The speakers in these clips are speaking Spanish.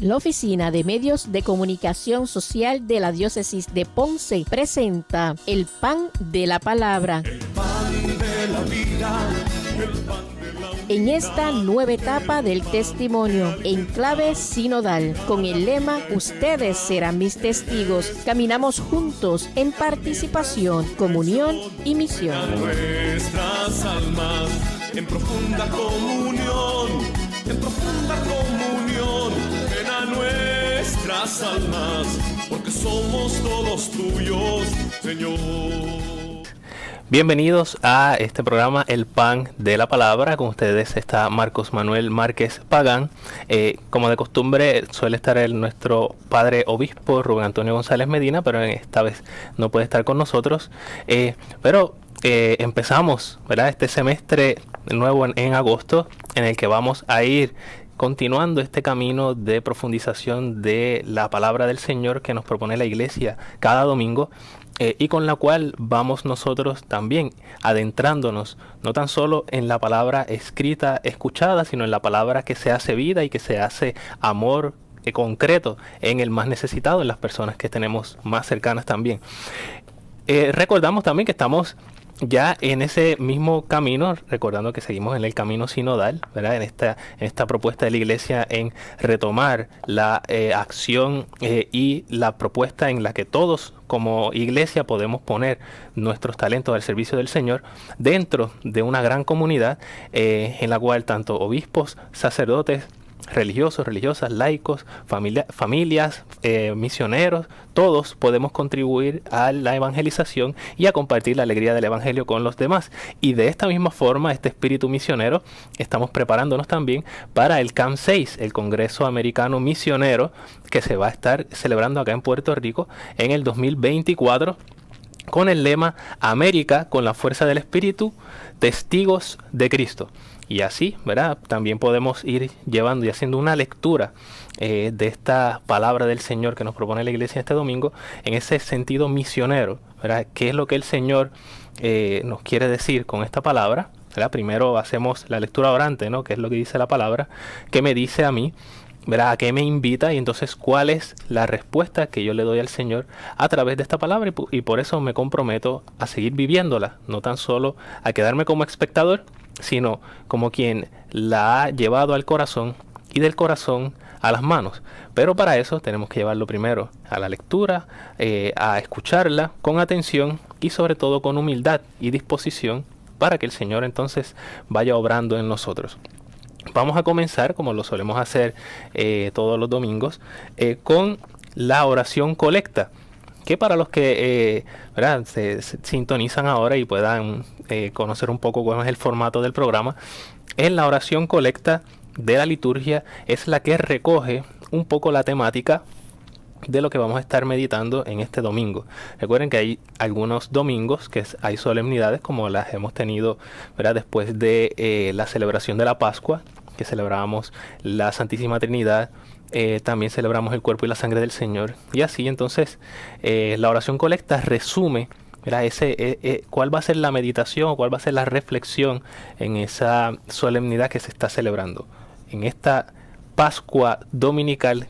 La Oficina de Medios de Comunicación Social de la Diócesis de Ponce presenta el Pan de la Palabra. El pan de la vida, el pan de la vida. En esta nueva etapa del testimonio, en clave sinodal, con el lema "Ustedes serán mis testigos", caminamos juntos en participación, comunión y misión. Nuestras almas en profunda comunión, ven a nuestras almas, porque somos todos tuyos, Señor. Bienvenidos a este programa El Pan de la Palabra. Con ustedes está Marcos Manuel Márquez Pagán. Como de costumbre suele estar nuestro padre obispo Rubén Antonio González Medina, pero esta vez no puede estar con nosotros. Pero empezamos, ¿verdad?, este semestre nuevo en agosto, en el que vamos a ir continuando este camino de profundización de la palabra del Señor que nos propone la Iglesia cada domingo. Y con la cual vamos nosotros también adentrándonos no tan solo en la palabra escrita, escuchada, sino en la palabra que se hace vida y que se hace amor concreto en el más necesitado, en las personas que tenemos más cercanas también. Recordamos también que estamos ya en ese mismo camino, recordando que seguimos en el camino sinodal, ¿verdad? En esta propuesta de la Iglesia en retomar la acción y la propuesta en la que todos como Iglesia podemos poner nuestros talentos al servicio del Señor dentro de una gran comunidad en la cual tanto obispos, sacerdotes, religiosos, religiosas, laicos, familias, misioneros, todos podemos contribuir a la evangelización y a compartir la alegría del evangelio con los demás. Y de esta misma forma, este espíritu misionero, estamos preparándonos también para el CAM 6, el Congreso Americano Misionero, que se va a estar celebrando acá en Puerto Rico en el 2024, con el lema "América con la fuerza del Espíritu, testigos de Cristo". Y así, ¿verdad?, también podemos ir llevando y haciendo una lectura de esta palabra del Señor que nos propone la Iglesia este domingo en ese sentido misionero, ¿verdad? ¿Qué es lo que el Señor nos quiere decir con esta palabra? ¿Verdad? Primero hacemos la lectura orante, ¿no?, que es lo que dice la palabra, qué me dice a mí, ¿verdad?, a qué me invita, y entonces cuál es la respuesta que yo le doy al Señor a través de esta palabra, y por eso me comprometo a seguir viviéndola, no tan solo a quedarme como espectador, sino como quien la ha llevado al corazón y del corazón a las manos. Pero para eso tenemos que llevarlo primero a la lectura, a escucharla con atención y sobre todo con humildad y disposición para que el Señor entonces vaya obrando en nosotros. Vamos a comenzar, como lo solemos hacer todos los domingos, con la oración colecta, que para los que ¿verdad?, se sintonizan ahora y puedan conocer un poco cómo es el formato del programa, en la oración colecta de la liturgia es la que recoge un poco la temática de lo que vamos a estar meditando en este domingo. Recuerden que hay algunos domingos que hay solemnidades, como las hemos tenido, ¿verdad?, después de la celebración de la Pascua, que celebrábamos la Santísima Trinidad. También celebramos el cuerpo y la sangre del Señor. Y así entonces la oración colecta resume, ¿verdad?, cuál va a ser la meditación o cuál va a ser la reflexión en esa solemnidad que se está celebrando. En esta Pascua dominical,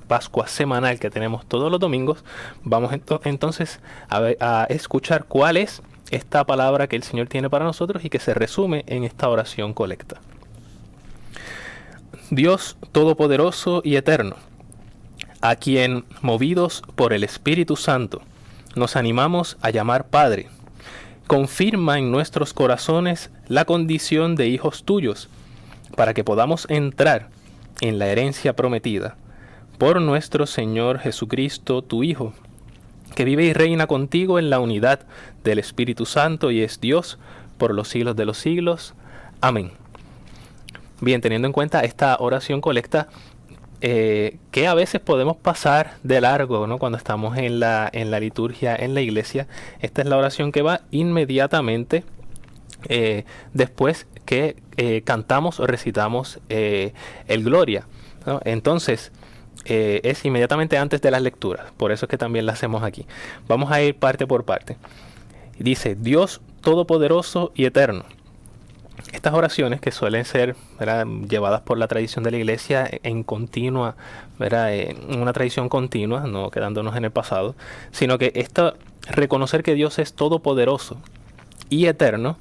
Pascua semanal que tenemos todos los domingos, vamos entonces a escuchar cuál es esta palabra que el Señor tiene para nosotros y que se resume en esta oración colecta. Dios Todopoderoso y Eterno, a quien, movidos por el Espíritu Santo, nos animamos a llamar Padre, confirma en nuestros corazones la condición de hijos tuyos, para que podamos entrar en la herencia prometida, por nuestro Señor Jesucristo, tu Hijo, que vive y reina contigo en la unidad del Espíritu Santo y es Dios por los siglos de los siglos. Amén. Bien, teniendo en cuenta esta oración colecta, que a veces podemos pasar de largo, ¿no?, cuando estamos en la liturgia, en la iglesia, esta es la oración que va inmediatamente después que cantamos o recitamos el Gloria, ¿no? Entonces, es inmediatamente antes de las lecturas, por eso es que también la hacemos aquí. Vamos a ir parte por parte. Dice: Dios Todopoderoso y Eterno, estas oraciones que suelen ser, ¿verdad?, llevadas por la tradición de la iglesia en continua, ¿verdad?, en una tradición continua, no quedándonos en el pasado, sino que reconocer que Dios es todopoderoso y eterno,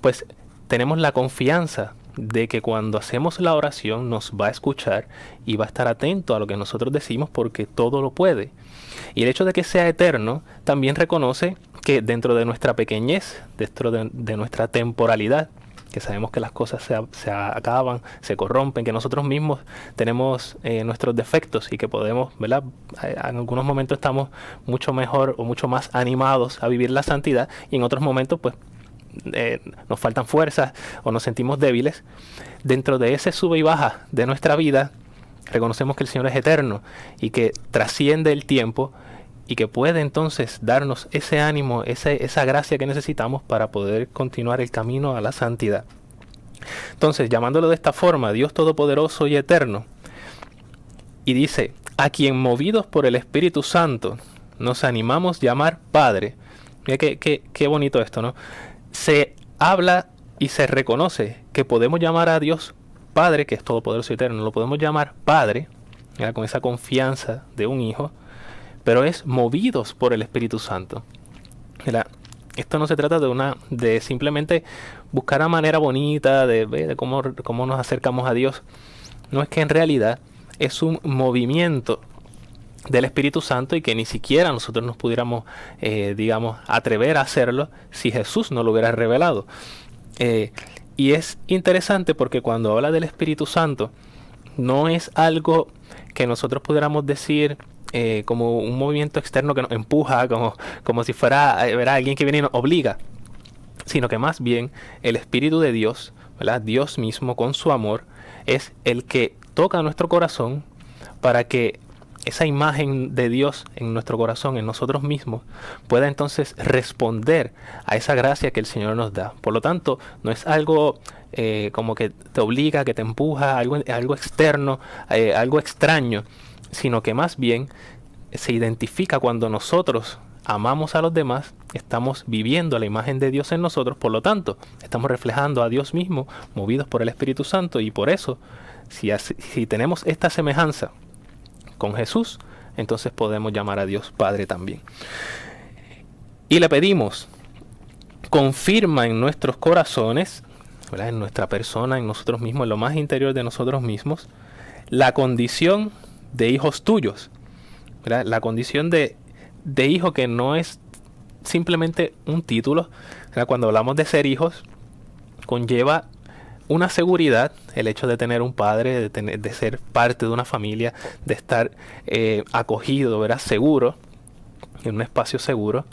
pues tenemos la confianza de que cuando hacemos la oración nos va a escuchar y va a estar atento a lo que nosotros decimos porque todo lo puede. Y el hecho de que sea eterno también reconoce que dentro de nuestra pequeñez, dentro de nuestra temporalidad, que sabemos que las cosas se acaban, se corrompen, que nosotros mismos tenemos nuestros defectos y que podemos, ¿verdad?, en algunos momentos estamos mucho mejor o mucho más animados a vivir la santidad y en otros momentos pues nos faltan fuerzas o nos sentimos débiles. Dentro de ese sube y baja de nuestra vida reconocemos que el Señor es eterno y que trasciende el tiempo y que puede entonces darnos ese ánimo, esa gracia que necesitamos para poder continuar el camino a la santidad. Entonces, llamándolo de esta forma, Dios Todopoderoso y Eterno, y dice, a quien movidos por el Espíritu Santo nos animamos llamar Padre. Mira qué bonito esto, ¿no? Se habla y se reconoce que podemos llamar a Dios Padre, que es Todopoderoso y Eterno, lo podemos llamar Padre, ¿verdad?, con esa confianza de un hijo, pero es movidos por el Espíritu Santo. ¿Verdad? Esto no se trata de simplemente buscar una manera bonita de cómo nos acercamos a Dios. No, es que en realidad es un movimiento del Espíritu Santo y que ni siquiera nosotros nos pudiéramos, atrever a hacerlo si Jesús no lo hubiera revelado. Y es interesante porque cuando habla del Espíritu Santo, no es algo que nosotros pudiéramos decir como un movimiento externo que nos empuja, como si fuera, ¿verdad?, alguien que viene y nos obliga, sino que más bien el Espíritu de Dios, ¿verdad?, Dios mismo con su amor, es el que toca nuestro corazón para que esa imagen de Dios en nuestro corazón, en nosotros mismos, pueda entonces responder a esa gracia que el Señor nos da. Por lo tanto, no es algo como que te obliga, que te empuja, algo externo, algo extraño, sino que más bien se identifica cuando nosotros amamos a los demás, estamos viviendo la imagen de Dios en nosotros, por lo tanto, estamos reflejando a Dios mismo, movidos por el Espíritu Santo, y por eso, si tenemos esta semejanza con Jesús, entonces podemos llamar a Dios Padre también. Y le pedimos, confirma en nuestros corazones, ¿verdad?, en nuestra persona, en nosotros mismos, en lo más interior de nosotros mismos, la condición de hijos tuyos, ¿verdad?, la condición de hijo, que no es simplemente un título, ¿verdad? Cuando hablamos de ser hijos, conlleva una seguridad, el hecho de tener un padre, de ser parte de una familia, de estar acogido, ¿verdad?, seguro, en un espacio seguro,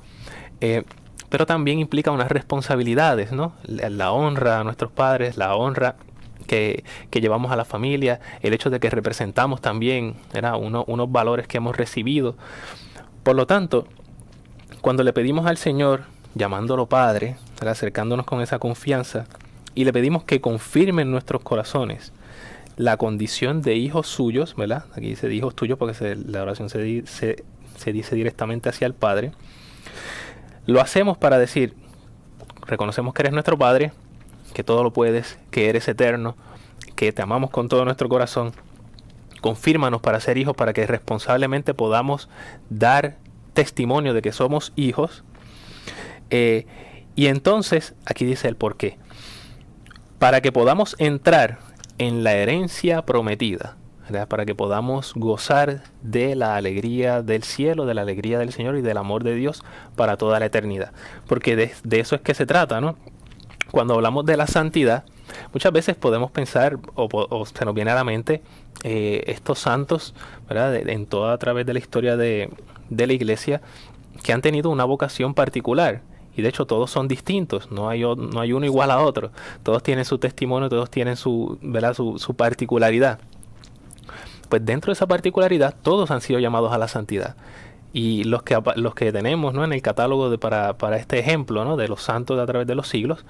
pero también implica unas responsabilidades, ¿no? La honra a nuestros padres, la honra que llevamos a la familia, el hecho de que representamos también, ¿verdad?, unos valores que hemos recibido. Por lo tanto, cuando le pedimos al Señor, llamándolo Padre, ¿verdad?, acercándonos con esa confianza, y le pedimos que confirme en nuestros corazones la condición de hijos suyos, ¿verdad? Aquí dice de hijos tuyos porque la oración se dice directamente hacia el Padre. Lo hacemos para decir, reconocemos que eres nuestro Padre, que todo lo puedes, que eres eterno, que te amamos con todo nuestro corazón. Confírmanos para ser hijos, para que responsablemente podamos dar testimonio de que somos hijos. Y entonces, aquí dice el por qué. Para que podamos entrar en la herencia prometida, ¿verdad?, para que podamos gozar de la alegría del cielo, de la alegría del Señor y del amor de Dios para toda la eternidad. Porque de eso es que se trata, ¿no? Cuando hablamos de la santidad, muchas veces podemos pensar, o se nos viene a la mente, estos santos, ¿verdad?, a través de la historia de la iglesia, que han tenido una vocación particular. Y de hecho todos son distintos, no hay uno igual a otro. Todos tienen su testimonio, todos tienen su particularidad. Pues dentro de esa particularidad todos han sido llamados a la santidad. Y los que tenemos, ¿no?, en el catálogo para este ejemplo, ¿no?, de los santos a través de los siglos,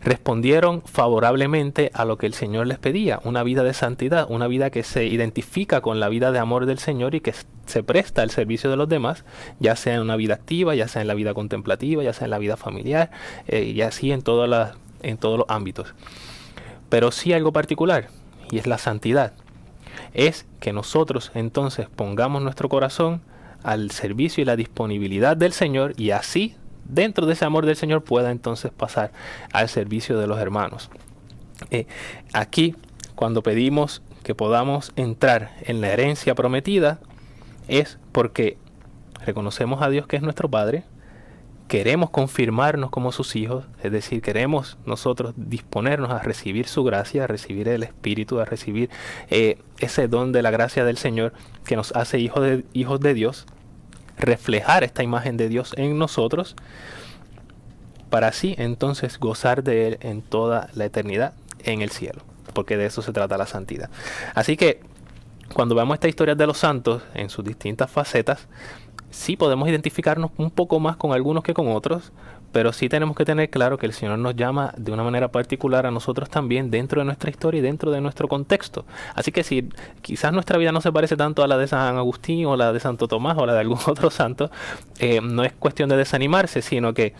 respondieron favorablemente a lo que el Señor les pedía, una vida de santidad, una vida que se identifica con la vida de amor del Señor y que se presta al servicio de los demás, ya sea en una vida activa, ya sea en la vida contemplativa, ya sea en la vida familiar, y así en todas en todos los ámbitos. Pero sí algo particular, y es la santidad. Es que nosotros entonces pongamos nuestro corazón al servicio y la disponibilidad del Señor, y así, dentro de ese amor del Señor, pueda entonces pasar al servicio de los hermanos. Aquí, cuando pedimos que podamos entrar en la herencia prometida, es porque reconocemos a Dios que es nuestro Padre, queremos confirmarnos como sus hijos, es decir, queremos nosotros disponernos a recibir su gracia, a recibir el Espíritu, a recibir ese don de la gracia del Señor que nos hace hijos de Dios, reflejar esta imagen de Dios en nosotros, para así entonces gozar de Él en toda la eternidad en el cielo, porque de eso se trata la santidad. Así que cuando vemos esta historia de los santos en sus distintas facetas, sí podemos identificarnos un poco más con algunos que con otros, pero sí tenemos que tener claro que el Señor nos llama de una manera particular a nosotros también dentro de nuestra historia y dentro de nuestro contexto. Así que si quizás nuestra vida no se parece tanto a la de San Agustín o la de Santo Tomás o la de algún otro santo, no es cuestión de desanimarse, sino que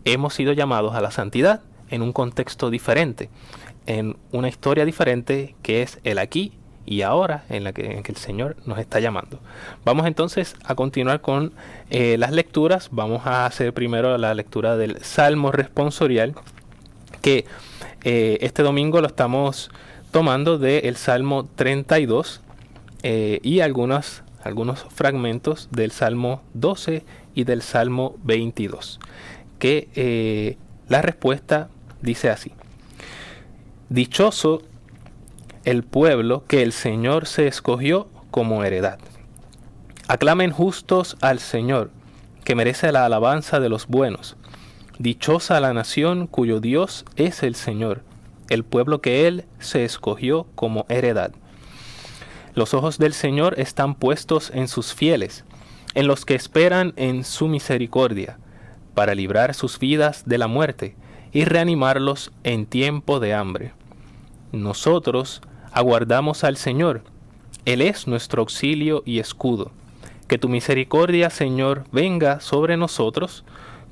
hemos sido llamados a la santidad en un contexto diferente, en una historia diferente que es el aquí y ahora en que el Señor nos está llamando. Vamos entonces a continuar con las lecturas. Vamos a hacer primero la lectura del Salmo responsorial, que este domingo lo estamos tomando del Salmo 32 y algunos fragmentos del Salmo 12 y del Salmo 22, que la respuesta dice así: dichoso el pueblo que el Señor se escogió como heredad. Aclamen justos al Señor, que merece la alabanza de los buenos. Dichosa la nación cuyo Dios es el Señor, el pueblo que Él se escogió como heredad. Los ojos del Señor están puestos en sus fieles, en los que esperan en su misericordia, para librar sus vidas de la muerte y reanimarlos en tiempo de hambre. Nosotros aguardamos al Señor, Él es nuestro auxilio y escudo. Que tu misericordia, Señor, venga sobre nosotros,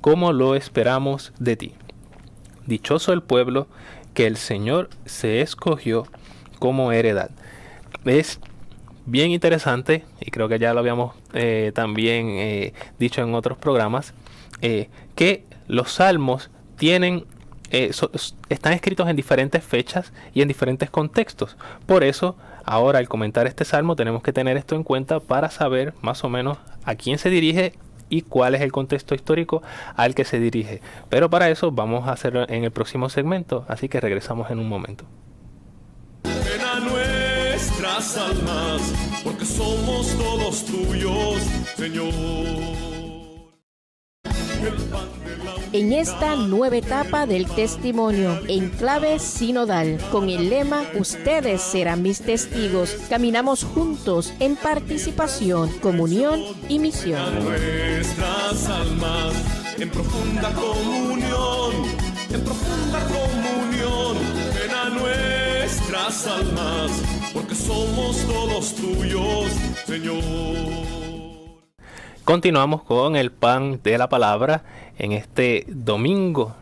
como lo esperamos de ti. Dichoso el pueblo que el Señor se escogió como heredad. Es bien interesante, y creo que ya lo habíamos también dicho en otros programas, que los salmos tienen están escritos en diferentes fechas y en diferentes contextos. Por eso, ahora al comentar este salmo tenemos que tener esto en cuenta para saber más o menos a quién se dirige y cuál es el contexto histórico al que se dirige. Pero para eso vamos a hacerlo en el próximo segmento, así que regresamos en un momento. Ven a nuestras almas, porque somos todos tuyos, Señor. En esta nueva etapa del testimonio en clave sinodal, con el lema "Ustedes serán mis testigos", caminamos juntos en participación, comunión y misión. Nuestras almas en profunda comunión, ven a nuestras almas, porque somos todos tuyos, Señor. Continuamos con el pan de la palabra en este domingo,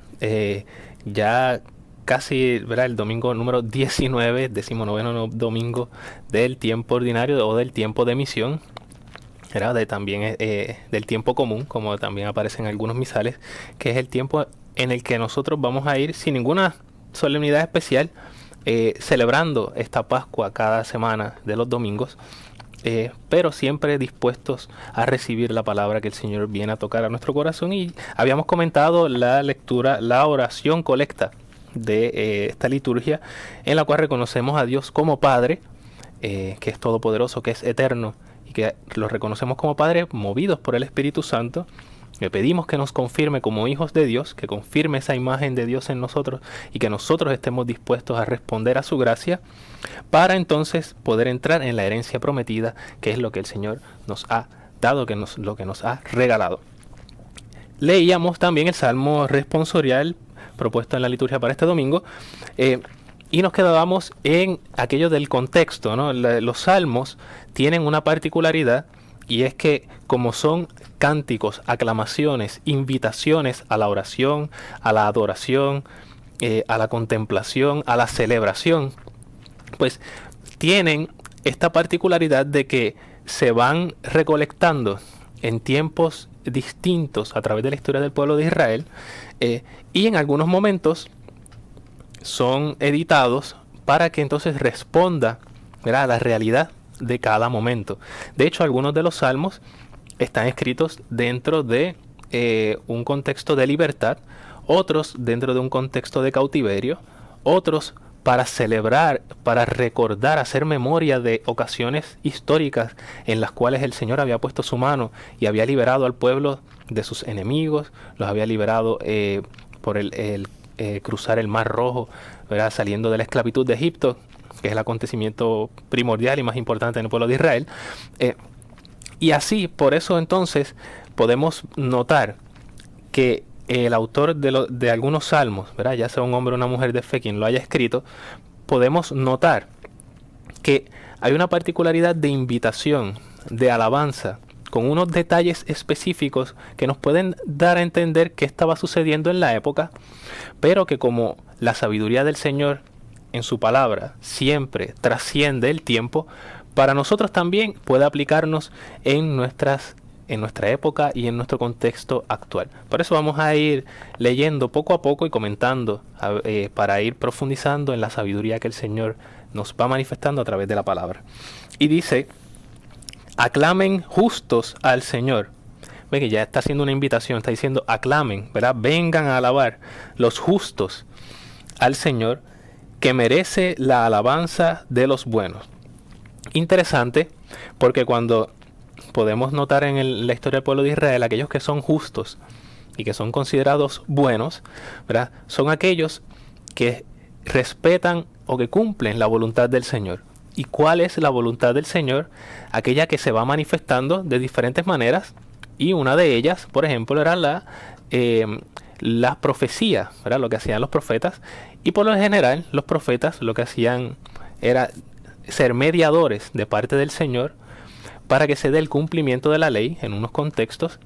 ya casi, ¿verdad?, el domingo número 19, 19º domingo del tiempo ordinario o del tiempo de misión, ¿verdad? También del tiempo común, como también aparece en algunos misales, que es el tiempo en el que nosotros vamos a ir sin ninguna solemnidad especial, celebrando esta Pascua cada semana de los domingos. Pero siempre dispuestos a recibir la palabra que el Señor viene a tocar a nuestro corazón. Y habíamos comentado la lectura, la oración colecta de esta liturgia, en la cual reconocemos a Dios como Padre, que es todopoderoso, que es eterno, y que lo reconocemos como Padre movidos por el Espíritu Santo. Le pedimos que nos confirme como hijos de Dios, que confirme esa imagen de Dios en nosotros y que nosotros estemos dispuestos a responder a su gracia, para entonces poder entrar en la herencia prometida, que es lo que el Señor nos ha dado, lo que nos ha regalado. Leíamos también el Salmo responsorial propuesto en la liturgia para este domingo, y nos quedábamos en aquello del contexto, ¿no? Los salmos tienen una particularidad, y es que como son cánticos, aclamaciones, invitaciones a la oración, a la adoración, a la contemplación, a la celebración, pues tienen esta particularidad de que se van recolectando en tiempos distintos a través de la historia del pueblo de Israel, y en algunos momentos son editados para que entonces responda, ¿verdad?, a la realidad de cada momento. De hecho, algunos de los salmos están escritos dentro de un contexto de libertad, otros dentro de un contexto de cautiverio, otros para celebrar, para recordar, hacer memoria de ocasiones históricas en las cuales el Señor había puesto su mano y había liberado al pueblo de sus enemigos, los había liberado por cruzar el Mar Rojo, ¿verdad?, saliendo de la esclavitud de Egipto, que es el acontecimiento primordial y más importante en el pueblo de Israel. Y así, por eso entonces, podemos notar que el autor de algunos salmos, ¿verdad?, ya sea un hombre o una mujer de fe quien lo haya escrito, podemos notar que hay una particularidad de invitación, de alabanza, con unos detalles específicos que nos pueden dar a entender qué estaba sucediendo en la época, pero que como la sabiduría del Señor en su palabra siempre trasciende el tiempo, para nosotros también puede aplicarnos en nuestra época y en nuestro contexto actual. Por eso vamos a ir leyendo poco a poco y comentando para ir profundizando en la sabiduría que el Señor nos va manifestando a través de la palabra. Y dice: aclamen justos al Señor. Ve que ya está haciendo una invitación, está diciendo aclamen, ¿verdad? Vengan a alabar los justos al Señor, que merece la alabanza de los buenos. Interesante, porque cuando podemos notar en la historia del pueblo de Israel, aquellos que son justos y que son considerados buenos, ¿verdad?, son aquellos que respetan o que cumplen la voluntad del Señor. ¿Y cuál es la voluntad del Señor? Aquella que se va manifestando de diferentes maneras, y una de ellas, por ejemplo, era la profecía, ¿verdad?, lo que hacían los profetas. Y por lo general, los profetas lo que hacían era ser mediadores de parte del Señor para que se dé el cumplimiento de la ley en unos contextos,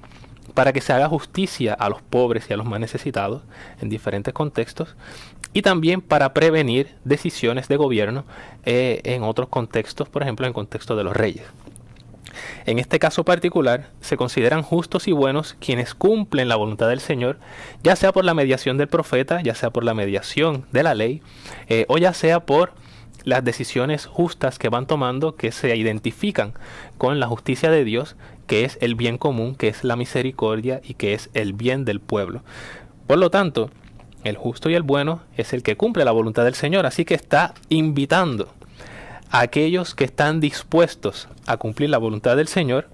para que se haga justicia a los pobres y a los más necesitados en diferentes contextos, y también para prevenir decisiones de gobierno en otros contextos, por ejemplo en el contexto de los reyes. En este caso particular, se consideran justos y buenos quienes cumplen la voluntad del Señor, ya sea por la mediación del profeta, ya sea por la mediación de la ley, o ya sea por las decisiones justas que van tomando, que se identifican con la justicia de Dios, que es el bien común, que es la misericordia y que es el bien del pueblo. Por lo tanto, el justo y el bueno es el que cumple la voluntad del Señor, así que está invitando a aquellos que están dispuestos a cumplir la voluntad del Señor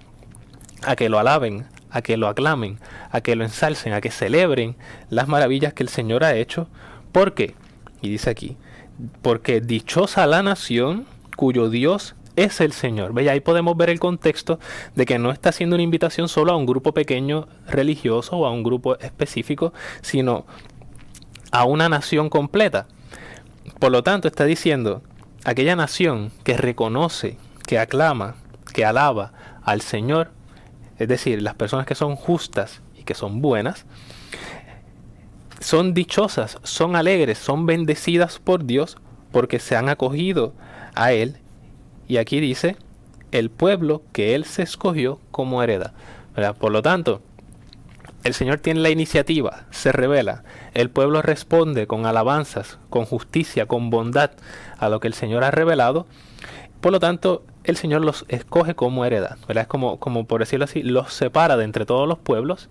a que lo alaben, a que lo aclamen, a que lo ensalcen, a que celebren las maravillas que el Señor ha hecho. ¿Por qué? Y dice aquí: porque dichosa la nación cuyo Dios es el Señor. ¿Ve? Ahí podemos ver el contexto de que no está haciendo una invitación solo a un grupo pequeño religioso o a un grupo específico, sino a una nación completa. Por lo tanto, está diciendo: aquella nación que reconoce, que aclama, que alaba al Señor, es decir, las personas que son justas y que son buenas, son dichosas, son alegres, son bendecidas por Dios porque se han acogido a Él. Y aquí dice: el pueblo que Él se escogió como heredad, ¿verdad? Por lo tanto, el Señor tiene la iniciativa, se revela, el pueblo responde con alabanzas, con justicia, con bondad a lo que el Señor ha revelado. Por lo tanto, el Señor los escoge como heredad, ¿verdad? Es como por decirlo así, los separa de entre todos los pueblos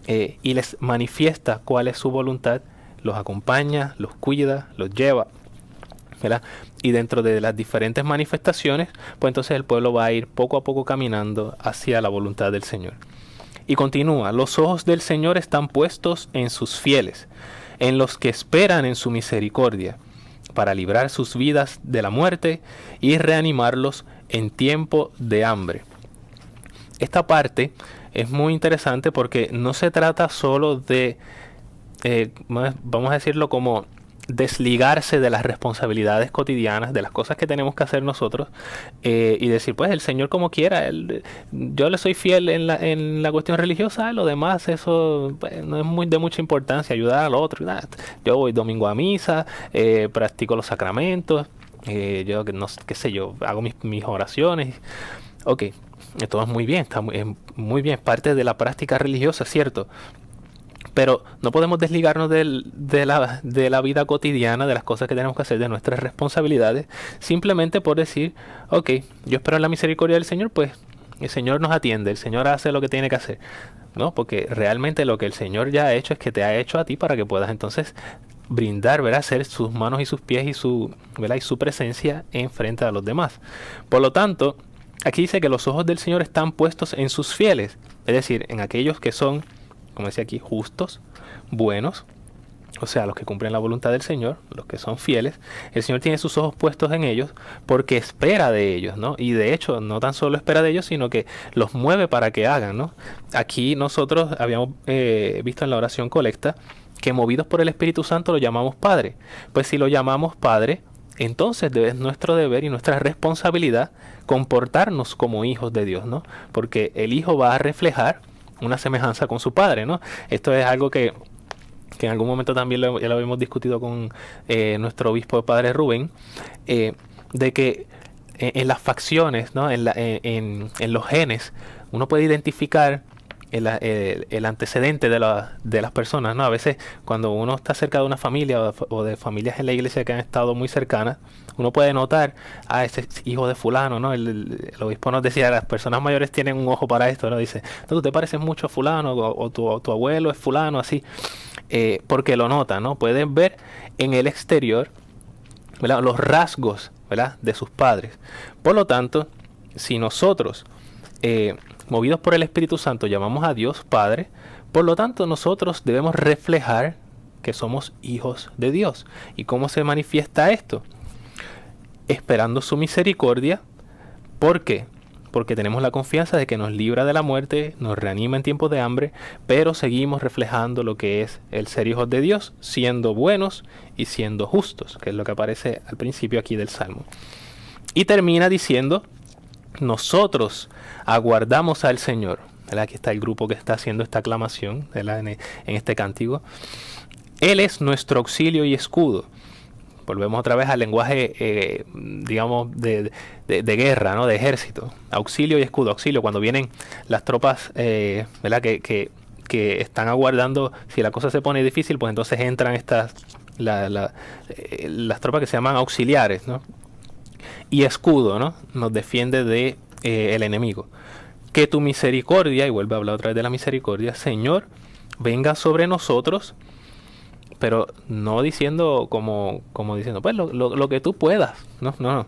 y les manifiesta cuál es su voluntad, los acompaña, los cuida, los lleva, ¿verdad? Y dentro de las diferentes manifestaciones, pues entonces el pueblo va a ir poco a poco caminando hacia la voluntad del Señor. Y continúa: los ojos del Señor están puestos en sus fieles, en los que esperan en su misericordia, para librar sus vidas de la muerte y reanimarlos en tiempo de hambre. Esta parte es muy interesante porque no se trata solo de, vamos a decirlo como desligarse de las responsabilidades cotidianas, de las cosas que tenemos que hacer nosotros, y decir, pues el Señor como quiera, yo le soy fiel en la cuestión religiosa, lo demás eso pues, no es muy de mucha importancia, ayudar al otro, nada. Yo voy domingo a misa, practico los sacramentos, yo no, qué sé yo, hago mis oraciones. Ok, todo es muy bien, está muy bien, es parte de la práctica religiosa, ¿cierto? Pero no podemos desligarnos de la vida cotidiana, de las cosas que tenemos que hacer, de nuestras responsabilidades, simplemente por decir, ok, yo espero en la misericordia del Señor, pues el Señor nos atiende, el Señor hace lo que tiene que hacer, ¿no? Porque realmente lo que el Señor ya ha hecho es que te ha hecho a ti para que puedas entonces brindar, ¿verdad? Ser sus manos y sus pies y ¿verdad? Y su presencia en frente a los demás. Por lo tanto, aquí dice que los ojos del Señor están puestos en sus fieles, es decir, en aquellos que son, como decía aquí, justos, buenos, o sea, los que cumplen la voluntad del Señor, los que son fieles. El Señor tiene sus ojos puestos en ellos porque espera de ellos, ¿no? Y de hecho, no tan solo espera de ellos, sino que los mueve para que hagan, ¿no? Aquí nosotros habíamos visto en la oración colecta que movidos por el Espíritu Santo lo llamamos Padre. Pues si lo llamamos Padre, entonces es nuestro deber y nuestra responsabilidad comportarnos como hijos de Dios, ¿no? Porque el Hijo va a reflejar una semejanza con su Padre, ¿no? Esto es algo que en algún momento también ya lo habíamos discutido con nuestro obispo Padre Rubén, de que en las facciones, ¿no? en los genes, uno puede identificar el antecedente de las personas, ¿no? A veces cuando uno está cerca de una familia o de familias en la iglesia que han estado muy cercanas, uno puede notar, ese es hijo de fulano, ¿no? El obispo nos decía, las personas mayores tienen un ojo para esto, ¿no? Dice, tú te pareces mucho a fulano o tu abuelo es fulano, así, porque lo nota, ¿no? Pueden ver en el exterior, ¿verdad? Los rasgos, ¿verdad? De sus padres. Por lo tanto, si nosotros movidos por el Espíritu Santo llamamos a Dios Padre, por lo tanto nosotros debemos reflejar que somos hijos de Dios. ¿Y cómo se manifiesta esto? Esperando su misericordia. ¿Por qué? Porque tenemos la confianza de que nos libra de la muerte, nos reanima en tiempos de hambre, pero seguimos reflejando lo que es el ser hijos de Dios, siendo buenos y siendo justos, que es lo que aparece al principio aquí del Salmo. Y termina diciendo, nosotros aguardamos al Señor. ¿Verdad? Aquí está el grupo que está haciendo esta aclamación, ¿verdad? En este cántico. Él es nuestro auxilio y escudo. Volvemos otra vez al lenguaje, digamos, de guerra, ¿no? De ejército. Auxilio y escudo. Auxilio, cuando vienen las tropas, ¿verdad? Que están aguardando, si la cosa se pone difícil, pues entonces entran las tropas que se llaman auxiliares, ¿no? Y escudo, ¿no? Nos defiende de el enemigo. Que tu misericordia, y vuelve a hablar otra vez de la misericordia, Señor, venga sobre nosotros, pero no diciendo como diciendo, pues lo que tú puedas, no,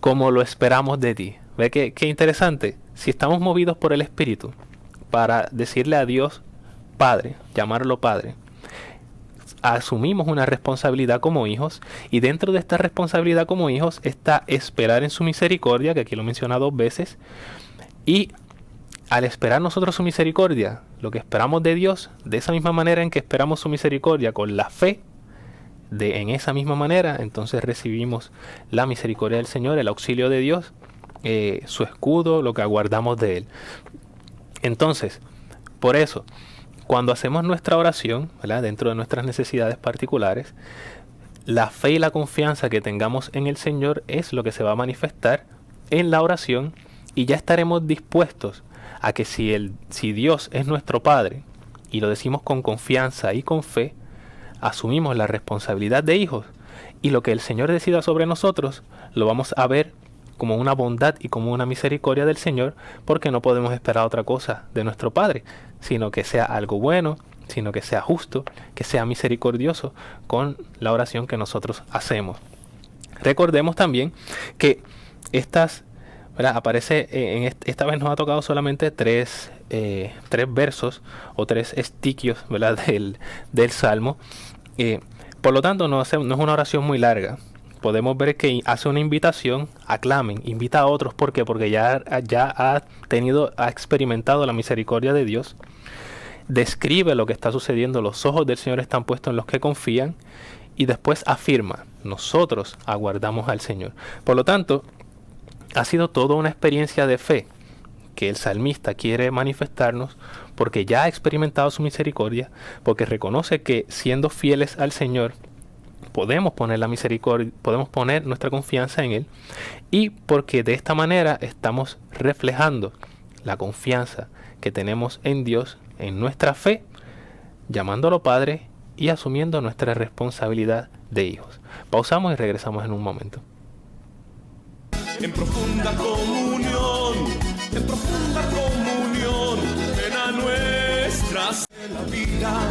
como lo esperamos de ti. ¿Ve qué interesante? Si estamos movidos por el Espíritu para decirle a Dios Padre, llamarlo Padre, asumimos una responsabilidad como hijos, y dentro de esta responsabilidad como hijos está esperar en su misericordia, que aquí lo menciona 2 veces, y al esperar nosotros su misericordia, lo que esperamos de Dios, de esa misma manera en que esperamos su misericordia con la fe, en esa misma manera, entonces recibimos la misericordia del Señor, el auxilio de Dios, su escudo, lo que aguardamos de Él. Entonces, por eso, cuando hacemos nuestra oración, ¿verdad? Dentro de nuestras necesidades particulares, la fe y la confianza que tengamos en el Señor es lo que se va a manifestar en la oración, y ya estaremos dispuestos a que si Dios es nuestro Padre, y lo decimos con confianza y con fe, asumimos la responsabilidad de hijos, y lo que el Señor decida sobre nosotros, lo vamos a ver como una bondad y como una misericordia del Señor, porque no podemos esperar otra cosa de nuestro Padre, sino que sea algo bueno, sino que sea justo, que sea misericordioso con la oración que nosotros hacemos. Recordemos también que ¿verdad? Aparece, esta vez nos ha tocado solamente 3 versos o 3 estiquios, ¿verdad? del Salmo. Por lo tanto, no es una oración muy larga. Podemos ver que hace una invitación, aclamen, invita a otros. ¿Por qué? Porque ya ha experimentado la misericordia de Dios. Describe lo que está sucediendo, los ojos del Señor están puestos en los que confían, y después afirma, nosotros aguardamos al Señor. Por lo tanto, ha sido toda una experiencia de fe que el salmista quiere manifestarnos porque ya ha experimentado su misericordia, porque reconoce que siendo fieles al Señor podemos poner la misericordia, podemos poner nuestra confianza en Él, y porque de esta manera estamos reflejando la confianza que tenemos en Dios, en nuestra fe, llamándolo Padre y asumiendo nuestra responsabilidad de hijos. Pausamos y regresamos en un momento. En profunda comunión, ven a nuestras la vida,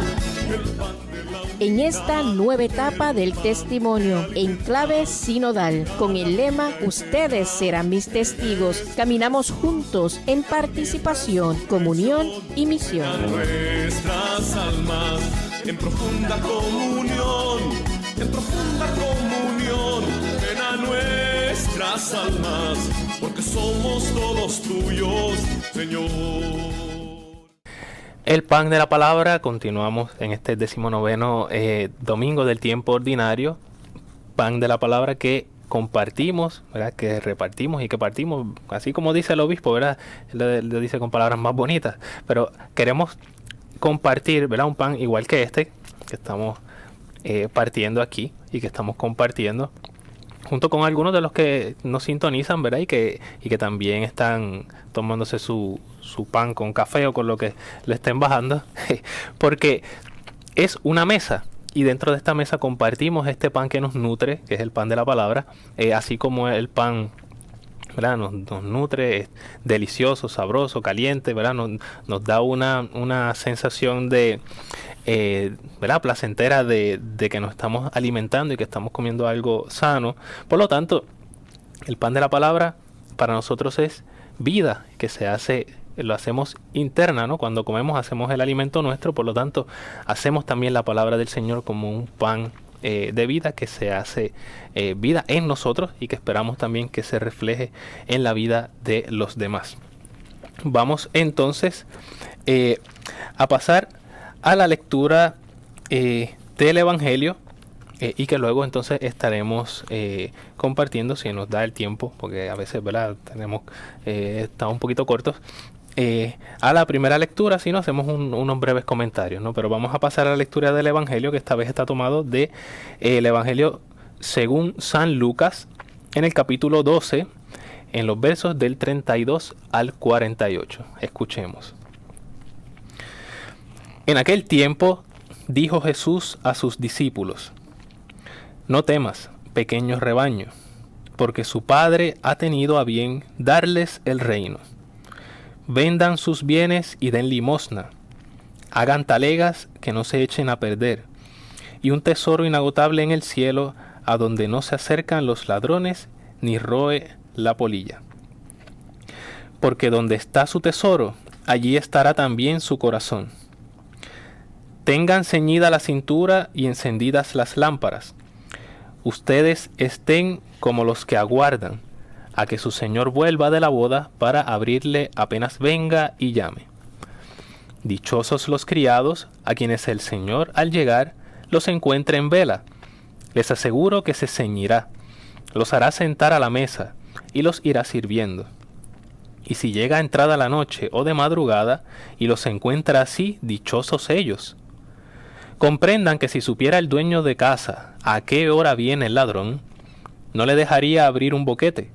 el pan de la En esta nueva etapa del testimonio en clave sinodal, con el lema Ustedes serán mis testigos, caminamos juntos en participación, comunión y misión. nuestras almas, en profunda comunión, ven a nuestras almas, porque somos todos tuyos, Señor. El pan de la palabra, continuamos en este 19º domingo del tiempo ordinario. Pan de la palabra que compartimos, ¿verdad? Que repartimos y que partimos, así como dice el obispo, ¿verdad? Él lo dice con palabras más bonitas, pero queremos compartir, ¿verdad? Un pan igual que este, que estamos partiendo aquí y que estamos compartiendo, junto con algunos de los que nos sintonizan, ¿verdad? Y que también están tomándose su pan con café o con lo que le estén bajando, porque es una mesa, y dentro de esta mesa compartimos este pan que nos nutre, que es el pan de la palabra, así como el pan, ¿verdad? Nos nutre, es delicioso, sabroso, caliente, ¿verdad? Nos da una sensación de ¿verdad? Placentera de que nos estamos alimentando y que estamos comiendo algo sano. Por lo tanto, el pan de la palabra para nosotros es vida, que lo hacemos interna, ¿no? Cuando comemos hacemos el alimento nuestro, por lo tanto hacemos también la palabra del Señor como un pan de vida que se hace vida en nosotros y que esperamos también que se refleje en la vida de los demás. Vamos entonces a pasar a la lectura del Evangelio y que luego entonces estaremos compartiendo, si nos da el tiempo, porque a veces, ¿verdad? Estamos un poquito cortos, a la primera lectura, si no hacemos unos breves comentarios, ¿no? Pero vamos a pasar a la lectura del Evangelio, que esta vez está tomado de el Evangelio según San Lucas, en el capítulo 12, en los versos del 32 al 48. Escuchemos. En aquel tiempo dijo Jesús a sus discípulos: No temas, pequeño rebaño, porque su Padre ha tenido a bien darles el reino. Vendan sus bienes y den limosna. Hagan talegas que no se echen a perder, y un tesoro inagotable en el cielo, a donde no se acercan los ladrones ni roe la polilla. Porque donde está su tesoro, allí estará también su corazón. Tengan ceñida la cintura y encendidas las lámparas. Ustedes estén como los que aguardan a que su señor vuelva de la boda para abrirle apenas venga y llame. Dichosos los criados a quienes el Señor al llegar los encuentre en vela. Les aseguro que se ceñirá, los hará sentar a la mesa y los irá sirviendo. Y si llega entrada la noche o de madrugada y los encuentra así, dichosos ellos. Comprendan que si supiera el dueño de casa a qué hora viene el ladrón, no le dejaría abrir un boquete.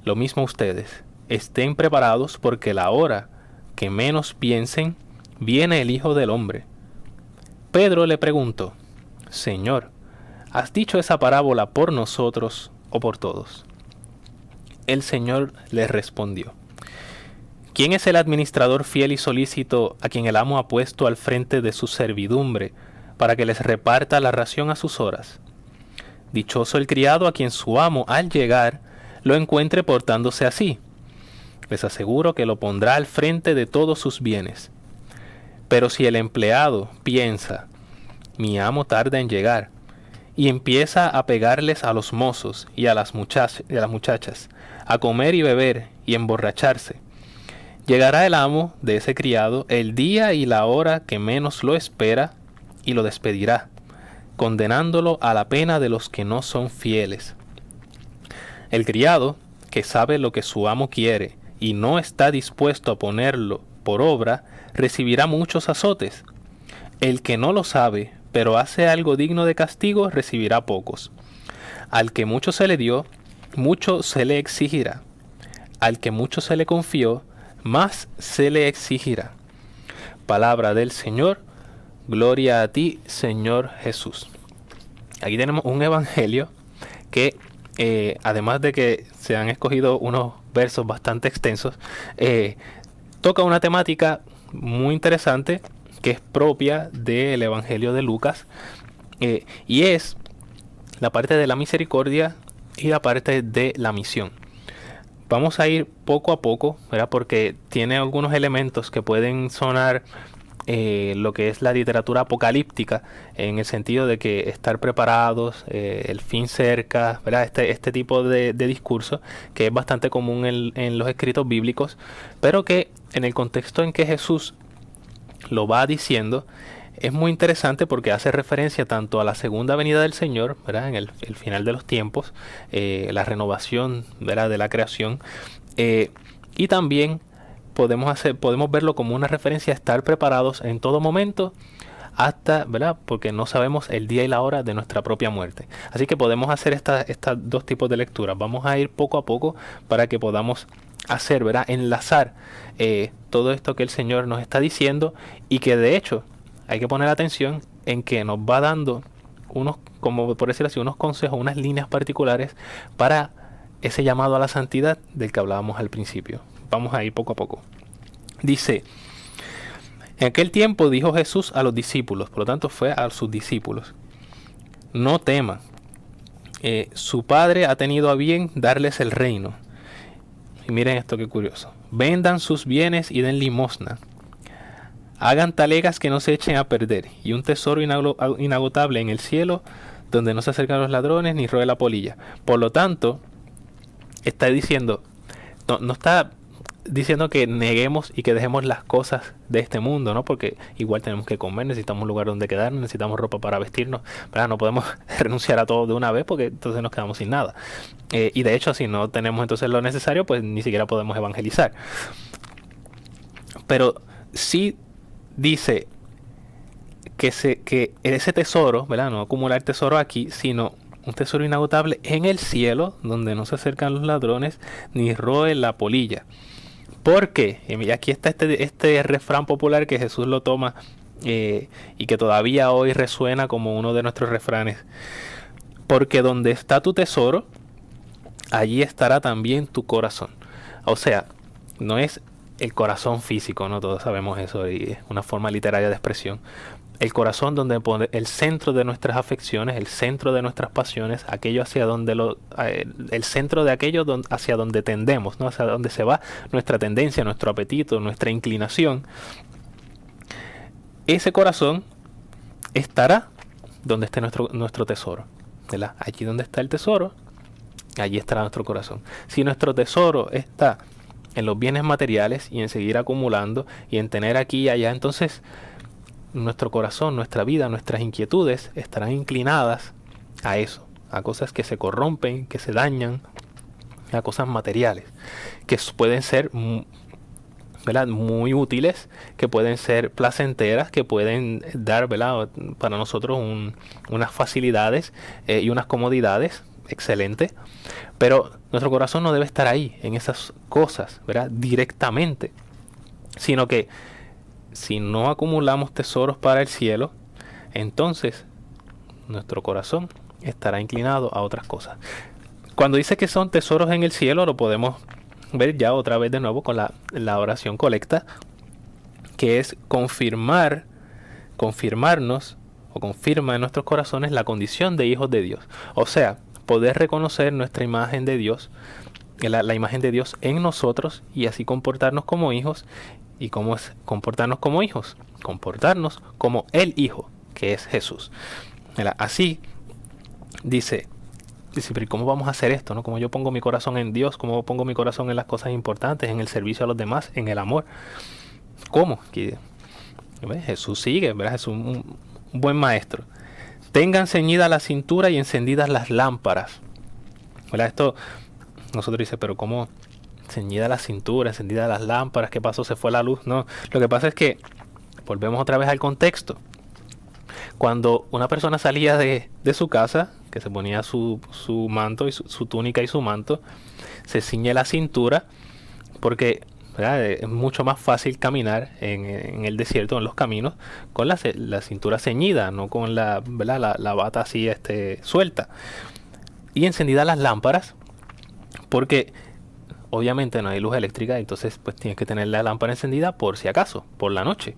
Lo mismo ustedes, estén preparados porque la hora que menos piensen, viene el Hijo del Hombre. Pedro le preguntó: Señor, ¿has dicho esa parábola por nosotros o por todos? El Señor le respondió: ¿Quién es el administrador fiel y solícito a quien el amo ha puesto al frente de su servidumbre para que les reparta la ración a sus horas? Dichoso el criado a quien su amo al llegar lo encuentre portándose así. Les aseguro que lo pondrá al frente de todos sus bienes. Pero si el empleado piensa: mi amo tarda en llegar, y empieza a pegarles a los mozos y a las muchachas, a comer y beber y emborracharse, llegará el amo de ese criado el día y la hora que menos lo espera y lo despedirá, condenándolo a la pena de los que no son fieles. El criado, que sabe lo que su amo quiere y no está dispuesto a ponerlo por obra, recibirá muchos azotes. El que no lo sabe, pero hace algo digno de castigo, recibirá pocos. Al que mucho se le dio, mucho se le exigirá. Al que mucho se le confió, más se le exigirá. Palabra del Señor. Gloria a ti, Señor Jesús. Aquí tenemos un evangelio que, además de que se han escogido unos versos bastante extensos, toca una temática muy interesante que es propia del evangelio de Lucas, y es la parte de la misericordia y la parte de la misión. Vamos a ir poco a poco, ¿verdad? Porque tiene algunos elementos que pueden sonar lo que es la literatura apocalíptica, en el sentido de que estar preparados, el fin cerca, ¿verdad? Este tipo de discurso que es bastante común en los escritos bíblicos, pero que en el contexto en que Jesús lo va diciendo es muy interesante, porque hace referencia tanto a la segunda venida del Señor, ¿verdad? En el final de los tiempos, la renovación, ¿verdad?, de la creación, y también podemos verlo como una referencia a estar preparados en todo momento, hasta, ¿verdad?, porque no sabemos el día y la hora de nuestra propia muerte. Así que podemos hacer estas dos tipos de lecturas. Vamos a ir poco a poco para que podamos hacer, ¿verdad?, enlazar todo esto que el Señor nos está diciendo, y que de hecho hay que poner atención en que nos va dando unos, como por decirlo así, unos consejos, unas líneas particulares para ese llamado a la santidad del que hablábamos al principio. Vamos a ir poco a poco. Dice: en aquel tiempo dijo Jesús a los discípulos, por lo tanto fue a sus discípulos: no teman, su Padre ha tenido a bien darles el reino. Y miren esto, qué curioso: vendan sus bienes y den limosna. Hagan talegas que no se echen a perder, y un tesoro inagotable en el cielo, donde no se acercan los ladrones ni roe la polilla. Por lo tanto, está diciendo, no está diciendo que neguemos y que dejemos las cosas de este mundo, ¿no? Porque igual tenemos que comer, necesitamos un lugar donde quedarnos, necesitamos ropa para vestirnos, ¿verdad? No podemos renunciar a todo de una vez, porque entonces nos quedamos sin nada. Y de hecho, si no tenemos entonces lo necesario, pues ni siquiera podemos evangelizar. Pero sí dice que ese tesoro, ¿verdad?, no acumular tesoro aquí, sino un tesoro inagotable en el cielo, donde no se acercan los ladrones ni roe la polilla. ¿Por qué? Y aquí está este refrán popular que Jesús lo toma, y que todavía hoy resuena como uno de nuestros refranes: porque donde está tu tesoro, allí estará también tu corazón. O sea, no es el corazón físico, ¿no? Todos sabemos eso, y es una forma literaria de expresión. El corazón, donde pone el centro de nuestras afecciones, el centro de nuestras pasiones, aquello hacia donde el centro de aquello hacia donde tendemos, ¿no? Hacia donde se va nuestra tendencia, nuestro apetito, nuestra inclinación. Ese corazón estará donde esté nuestro tesoro, ¿verdad? Allí donde está el tesoro, allí estará nuestro corazón. Si nuestro tesoro está en los bienes materiales y en seguir acumulando y en tener aquí y allá, entonces nuestro corazón, nuestra vida, nuestras inquietudes estarán inclinadas a eso, a cosas que se corrompen, que se dañan, a cosas materiales, que pueden ser, ¿verdad?, muy útiles, que pueden ser placenteras, que pueden dar, ¿verdad?, para nosotros unas facilidades y unas comodidades excelentes. Pero nuestro corazón no debe estar ahí, en esas cosas, ¿verdad?, directamente, sino que si no acumulamos tesoros para el cielo, entonces nuestro corazón estará inclinado a otras cosas. Cuando dice que son tesoros en el cielo, lo podemos ver ya otra vez de nuevo con la oración colecta, que es confirmarnos o confirma en nuestros corazones la condición de hijos de Dios. O sea, poder reconocer nuestra imagen de Dios, la imagen de Dios en nosotros, y así comportarnos como hijos. ¿Y cómo es comportarnos como hijos? Comportarnos como el Hijo, que es Jesús. Así dice, pero ¿cómo vamos a hacer esto, no? ¿Cómo yo pongo mi corazón en Dios? ¿Cómo pongo mi corazón en las cosas importantes, en el servicio a los demás, en el amor? ¿Cómo? Jesús sigue, ¿verdad? Es un buen maestro. tengan ceñida la cintura y encendidas las lámparas. ¿Verdad? Esto nosotros dice, pero ¿cómo ceñida la cintura, encendidas las lámparas? ¿Qué pasó? ¿Se fue la luz? No, lo que pasa es que volvemos otra vez al contexto. Cuando una persona salía de su casa, que se ponía su manto, y su túnica y su manto, se ciñe la cintura, porque ¿verdad? Es mucho más fácil caminar en el desierto, en los caminos, con la cintura ceñida, no con ¿verdad? la bata así suelta. Y encendidas las lámparas, porque obviamente no hay luz eléctrica, entonces pues tienes que tener la lámpara encendida por si acaso, por la noche.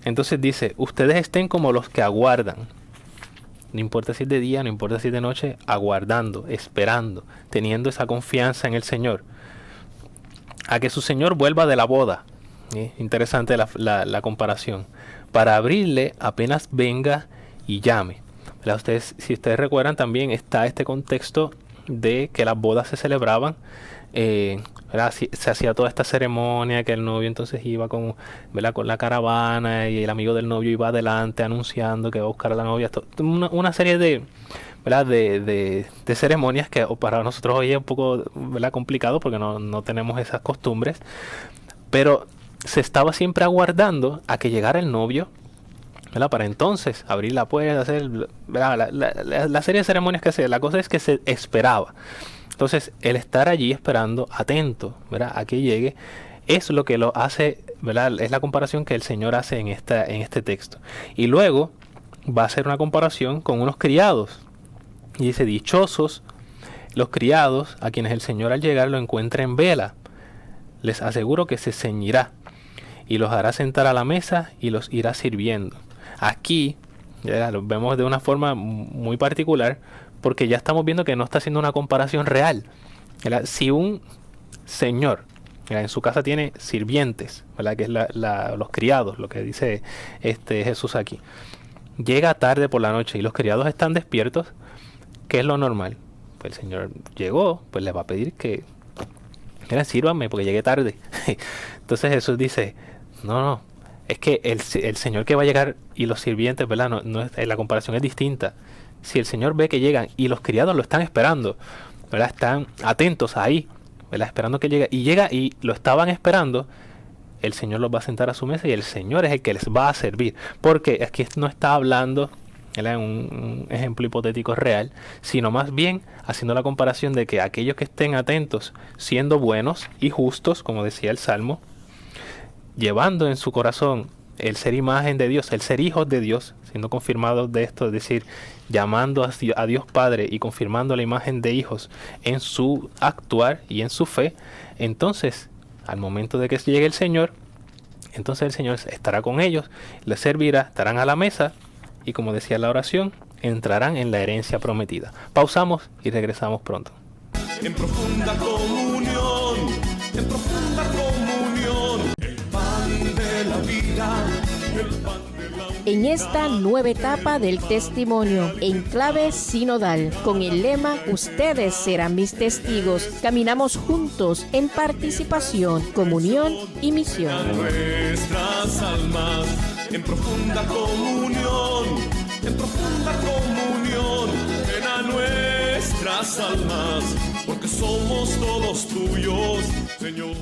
Entonces dice, ustedes estén como los que aguardan. No importa si es de día, no importa si es de noche, aguardando, esperando, teniendo esa confianza en el Señor. A que su Señor vuelva de la boda. Interesante la comparación. Para abrirle apenas venga y llame. Si ustedes recuerdan, también está este contexto de que las bodas se celebraban. Se hacía toda esta ceremonia, que el novio entonces iba con la caravana y el amigo del novio iba adelante anunciando que va a buscar a la novia. Una serie de ceremonias que para nosotros hoy es un poco complicado porque no tenemos esas costumbres, pero se estaba siempre aguardando a que llegara el novio, para entonces abrir la puerta, hacer la serie de ceremonias que hacía. La cosa es que se esperaba. Entonces, el estar allí esperando, atento, a que llegue, es lo que lo hace, es la comparación que el Señor hace en este texto. Y luego va a hacer una comparación con unos criados. Y dice, dichosos los criados a quienes el Señor al llegar lo encuentre en vela. Les aseguro que se ceñirá y los hará sentar a la mesa y los irá sirviendo. Aquí lo vemos de una forma muy particular, porque ya estamos viendo que no está haciendo una comparación real. Si un señor en su casa tiene sirvientes, que es los criados, lo que dice Jesús aquí, llega tarde por la noche y los criados están despiertos, ¿qué es lo normal? Pues el Señor llegó, pues le va a pedir que sírvanme porque llegué tarde. Entonces Jesús dice, no, es que el Señor que va a llegar y los sirvientes, la comparación es distinta. Si el Señor ve que llegan y los criados lo están esperando, están atentos ahí, esperando que llegue, y llega y lo estaban esperando, el Señor los va a sentar a su mesa y el Señor es el que les va a servir. Porque aquí no está hablando un ejemplo hipotético real, sino más bien haciendo la comparación de que aquellos que estén atentos, siendo buenos y justos, como decía el Salmo, llevando en su corazón el ser imagen de Dios, el ser hijos de Dios, siendo confirmados de esto, es decir, llamando a Dios Padre y confirmando la imagen de hijos en su actuar y en su fe, entonces, al momento de que llegue el Señor, entonces el Señor estará con ellos, les servirá, estarán a la mesa y, como decía la oración, entrarán en la herencia prometida. Pausamos y regresamos pronto. En profunda comunión, el pan de la vida, el pan de la vida. En esta nueva etapa del testimonio en clave sinodal, con el lema Ustedes serán mis testigos, caminamos juntos en participación, comunión y misión. A nuestras almas, en profunda comunión, ven a nuestras almas, porque somos todos tuyos, Señor.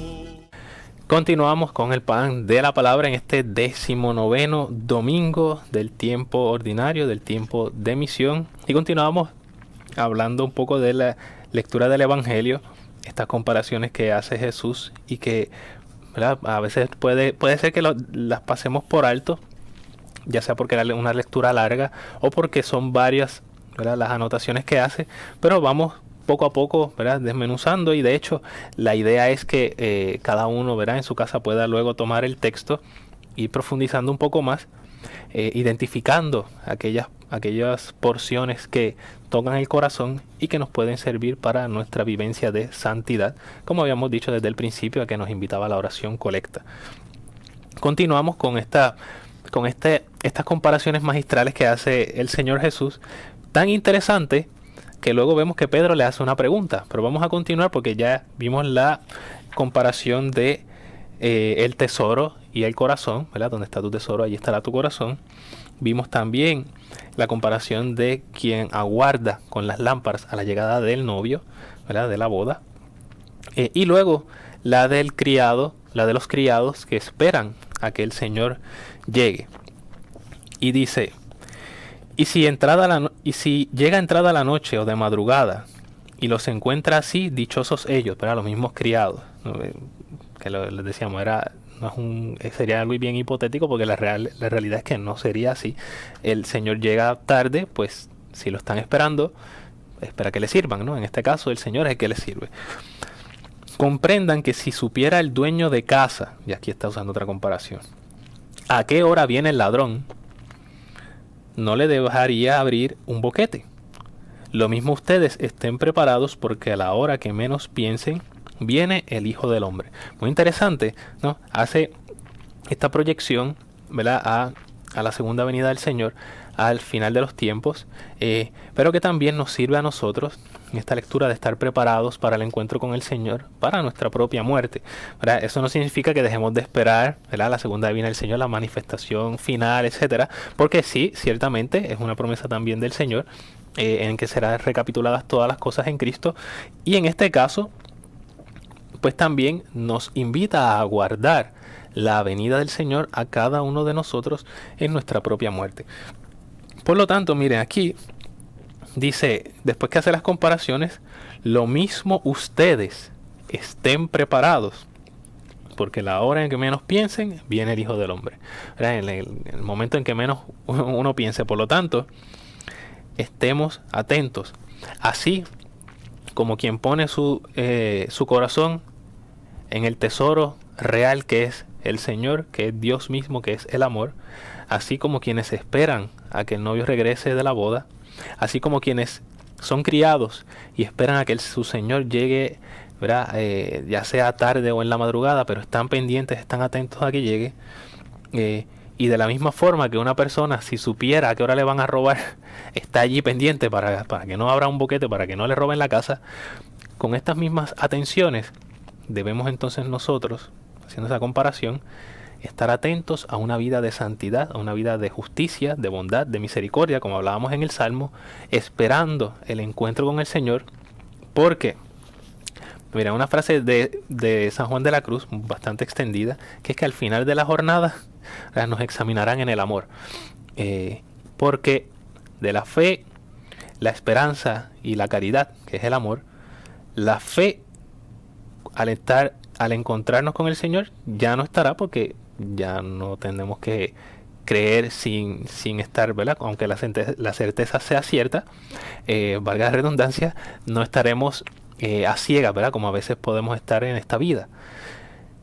Continuamos con el pan de la palabra en este 19º domingo del tiempo ordinario, del tiempo de misión. Y continuamos hablando un poco de la lectura del Evangelio, estas comparaciones que hace Jesús y que a veces puede ser que las pasemos por alto, ya sea porque era una lectura larga o porque son varias las anotaciones que hace, pero vamos poco a poco desmenuzando, y de hecho la idea es que cada uno en su casa pueda luego tomar el texto y profundizando un poco más, identificando aquellas porciones que tocan el corazón y que nos pueden servir para nuestra vivencia de santidad, como habíamos dicho desde el principio, a que nos invitaba la oración colecta. Continuamos con estas comparaciones magistrales que hace el Señor Jesús, tan interesante que luego vemos que Pedro le hace una pregunta. Pero vamos a continuar porque ya vimos la comparación de el tesoro y el corazón, ¿verdad? Donde está tu tesoro, allí estará tu corazón. vimos también la comparación de quien aguarda con las lámparas a la llegada del novio, ¿verdad? De la boda. Y luego la del criado, la de los criados que esperan a que el Señor llegue. Y dice, y si llega entrada la noche o de madrugada y los encuentra así, dichosos ellos, ¿verdad? Los mismos criados, ¿no? Que les decíamos, sería algo bien hipotético, porque la realidad es que no sería así. El Señor llega tarde, pues si lo están esperando, espera que le sirvan, ¿no? En este caso el Señor es el que le sirve. Comprendan que si supiera el dueño de casa, y aquí está usando otra comparación, a qué hora viene el ladrón, no le dejaría abrir un boquete. Lo mismo ustedes estén preparados, porque a la hora que menos piensen, viene el Hijo del Hombre. Muy interesante, ¿no? Hace esta proyección, ¿verdad?, a la segunda venida del Señor, al final de los tiempos, pero que también nos sirve a nosotros en esta lectura de estar preparados para el encuentro con el Señor, para nuestra propia muerte, ¿verdad? Eso no significa que dejemos de esperar, ¿verdad?, la segunda venida del Señor, la manifestación final, etcétera, porque sí, ciertamente es una promesa también del Señor, en que serán recapituladas todas las cosas en Cristo, y en este caso pues también nos invita a aguardar la venida del Señor a cada uno de nosotros en nuestra propia muerte. Por lo tanto, miren, aquí dice, después que hace las comparaciones, lo mismo ustedes estén preparados, porque la hora en que menos piensen, viene el Hijo del Hombre. En el momento en que menos uno piense. Por lo tanto, estemos atentos. Así como quien pone su corazón en el tesoro real que es el Señor, que es Dios mismo, que es el amor, así como quienes esperan a que el novio regrese de la boda, así como quienes son criados y esperan a que su Señor llegue, ¿verdad?, ya sea tarde o en la madrugada, pero están pendientes, están atentos a que llegue. Y de la misma forma que una persona, si supiera a qué hora le van a robar, está allí pendiente para que no abra un boquete, para que no le roben la casa, con estas mismas atenciones debemos entonces nosotros, haciendo esa comparación, estar atentos a una vida de santidad, a una vida de justicia, de bondad, de misericordia, como hablábamos en el Salmo, esperando el encuentro con el Señor, porque, mira, una frase de San Juan de la Cruz, bastante extendida, que es que al final de la jornada nos examinarán en el amor, porque de la fe, la esperanza y la caridad, que es el amor, la fe al encontrarnos con el Señor ya no estará, porque ya no tenemos que creer sin estar, ¿verdad?, aunque la certeza sea cierta, valga la redundancia, no estaremos a ciegas, ¿verdad?, como a veces podemos estar en esta vida.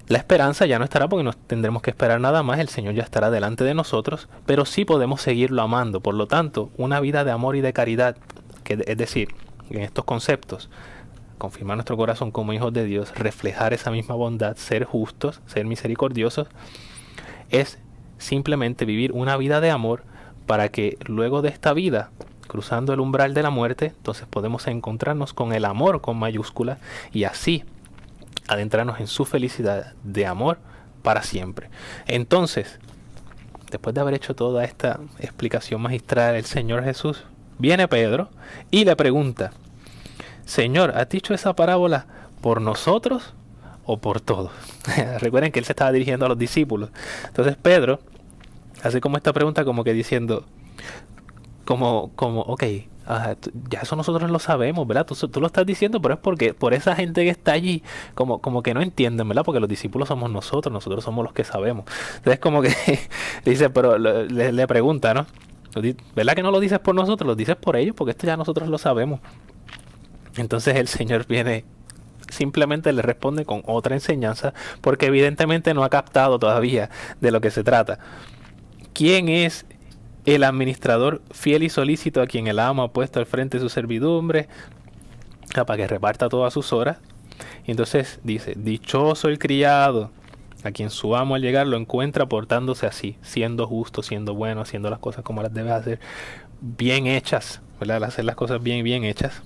La esperanza ya no estará, porque no tendremos que esperar nada más, el Señor ya estará delante de nosotros, pero sí podemos seguirlo amando. Por lo tanto, una vida de amor y de caridad, es decir, en estos conceptos, confirmar nuestro corazón como hijos de Dios, reflejar esa misma bondad, ser justos, ser misericordiosos, es simplemente vivir una vida de amor, para que luego de esta vida, cruzando el umbral de la muerte, entonces podemos encontrarnos con el amor con mayúscula, y así adentrarnos en su felicidad de amor para siempre. Entonces, después de haber hecho toda esta explicación magistral del Señor Jesús, viene Pedro y le pregunta: Señor, ¿has dicho esa parábola por nosotros o por todos? Recuerden que él se estaba dirigiendo a los discípulos. Entonces Pedro hace como esta pregunta, como que diciendo, ok, ya eso nosotros lo sabemos, ¿verdad? Tú lo estás diciendo, pero es porque por esa gente que está allí, como que no entienden, ¿verdad? Porque los discípulos somos nosotros somos los que sabemos. Entonces como que dice, pero le pregunta, ¿no? ¿Verdad que no lo dices por nosotros? Lo dices por ellos, porque esto ya nosotros lo sabemos. Entonces el Señor simplemente le responde con otra enseñanza, porque evidentemente no ha captado todavía de lo que se trata. ¿Quién es el administrador fiel y solícito a quien el amo ha puesto al frente de su servidumbre, para que reparta todas sus horas? Y entonces dice: dichoso el criado a quien su amo al llegar lo encuentra portándose así, siendo justo, siendo bueno, haciendo las cosas como las debe hacer, bien hechas, ¿verdad? Al hacer las cosas bien hechas.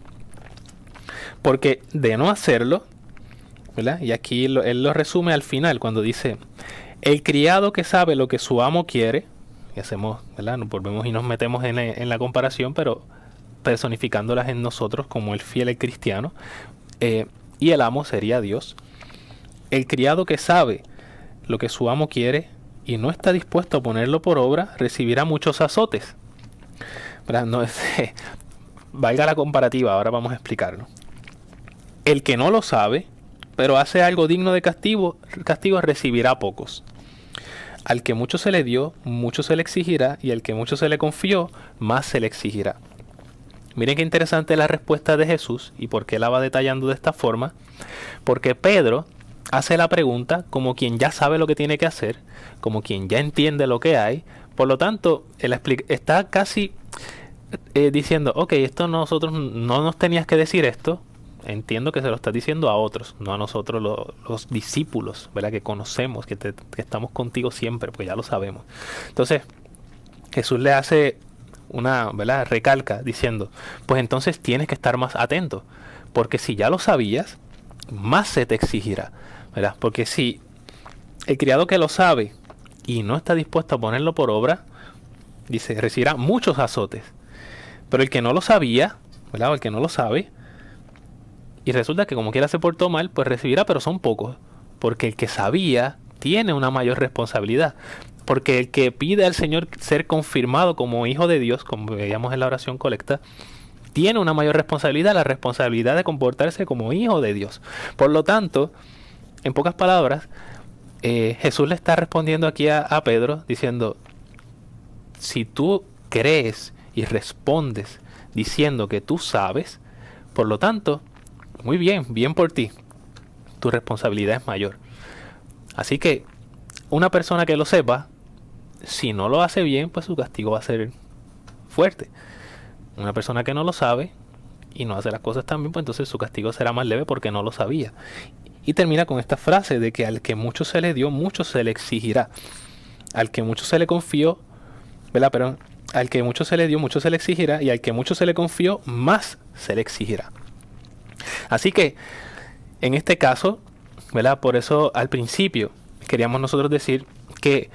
Porque de no hacerlo, ¿verdad? Y aquí él lo resume al final cuando dice: el criado que sabe lo que su amo quiere, y hacemos, ¿verdad? Nos volvemos y nos metemos en la comparación, pero personificándolas en nosotros como el fiel, el cristiano, y el amo sería Dios. El criado que sabe lo que su amo quiere y no está dispuesto a ponerlo por obra, recibirá muchos azotes. No, valga la comparativa, ahora vamos a explicarlo. El que no lo sabe, pero hace algo digno de castigo recibirá pocos. Al que mucho se le dio, mucho se le exigirá, y al que mucho se le confió, más se le exigirá. Miren qué interesante la respuesta de Jesús y por qué la va detallando de esta forma. Porque Pedro hace la pregunta como quien ya sabe lo que tiene que hacer, como quien ya entiende lo que hay. Por lo tanto, él está casi diciendo, ok, esto nosotros no nos tenías que decir esto. Entiendo que se lo estás diciendo a otros, no a nosotros los discípulos, ¿verdad? Que conocemos, que estamos contigo siempre, pues ya lo sabemos. Entonces, Jesús le hace una, ¿verdad? Recalca diciendo, pues entonces tienes que estar más atento, porque si ya lo sabías, más se te exigirá, ¿verdad? Porque si el criado que lo sabe y no está dispuesto a ponerlo por obra, dice, recibirá muchos azotes. Pero el que no lo sabía, ¿verdad? O el que no lo sabe, y resulta que como quiera se portó mal, pues recibirá, pero son pocos. Porque el que sabía tiene una mayor responsabilidad. Porque el que pide al Señor ser confirmado como hijo de Dios, como veíamos en la oración colecta, tiene una mayor responsabilidad, la responsabilidad de comportarse como hijo de Dios. Por lo tanto, en pocas palabras, Jesús le está respondiendo aquí a Pedro diciendo, si tú crees y respondes diciendo que tú sabes, por lo tanto, muy bien, bien por ti, tu responsabilidad es mayor. Así que una persona que lo sepa, si no lo hace bien, pues su castigo va a ser fuerte. Una persona que no lo sabe y no hace las cosas tan bien, pues entonces su castigo será más leve porque no lo sabía. Y termina con esta frase de que al que mucho se le dio, mucho se le exigirá. Al que mucho se le confió, ¿verdad? Pero al que mucho se le dio, mucho se le exigirá, y al que mucho se le confió, más se le exigirá. Así que, en este caso, ¿verdad? Por eso al principio queríamos nosotros decir que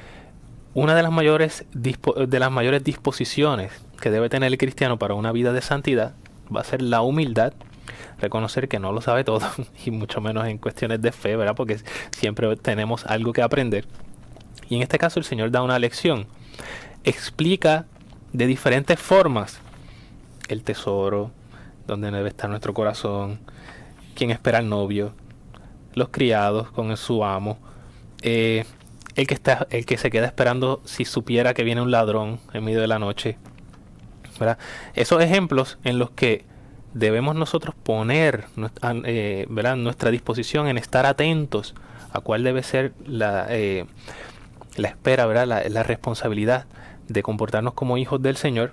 una de las mayores disposiciones que debe tener el cristiano para una vida de santidad va a ser la humildad, reconocer que no lo sabe todo, y mucho menos en cuestiones de fe, ¿verdad? Porque siempre tenemos algo que aprender. Y en este caso el Señor da una lección, explica de diferentes formas el tesoro, donde debe estar nuestro corazón, quién espera al novio, los criados con su amo, el que se queda esperando si supiera que viene un ladrón en medio de la noche, ¿verdad? Esos ejemplos en los que debemos nosotros poner, ¿verdad? Nuestra disposición en estar atentos a cuál debe ser la espera, ¿verdad? La responsabilidad de comportarnos como hijos del Señor.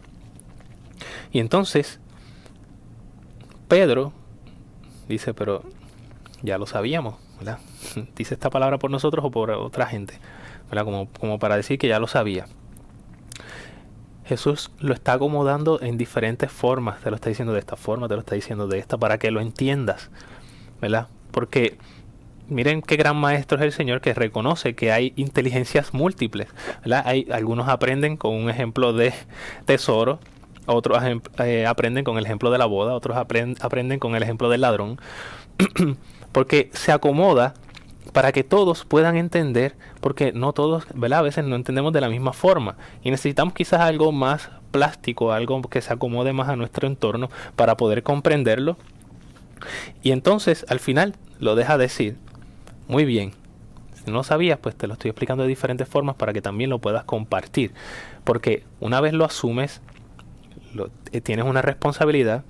Y entonces Pedro dice, pero ya lo sabíamos, ¿verdad? Dice esta palabra por nosotros o por otra gente, ¿verdad? Como para decir que ya lo sabía. Jesús lo está acomodando en diferentes formas. Te lo está diciendo de esta forma, te lo está diciendo de esta, para que lo entiendas, ¿verdad? Porque miren qué gran maestro es el Señor, que reconoce que hay inteligencias múltiples, ¿verdad? Algunos aprenden con un ejemplo de tesoro, otros aprenden con el ejemplo de la boda, otros aprenden con el ejemplo del ladrón, porque se acomoda para que todos puedan entender, porque no todos, ¿verdad? A veces no entendemos de la misma forma y necesitamos quizás algo más plástico, algo que se acomode más a nuestro entorno para poder comprenderlo. Y entonces al final lo deja decir, muy bien, si no sabías, pues te lo estoy explicando de diferentes formas para que también lo puedas compartir, porque una vez lo asumes, tienes una responsabilidad,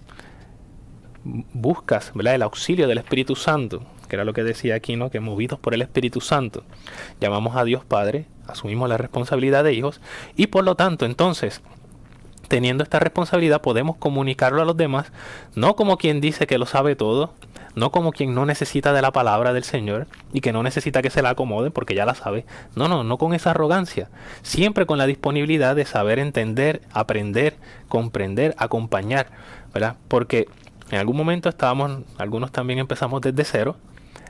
buscas, ¿verdad? El auxilio del Espíritu Santo, que era lo que decía aquí, ¿no? Que movidos por el Espíritu Santo llamamos a Dios Padre, asumimos la responsabilidad de hijos, y por lo tanto entonces, teniendo esta responsabilidad, podemos comunicarlo a los demás, no como quien dice que lo sabe todo, no como quien no necesita de la palabra del Señor y que no necesita que se la acomode porque ya la sabe. No con esa arrogancia, siempre con la disponibilidad de saber entender, aprender, comprender, acompañar, ¿verdad? Porque en algún momento algunos también empezamos desde cero,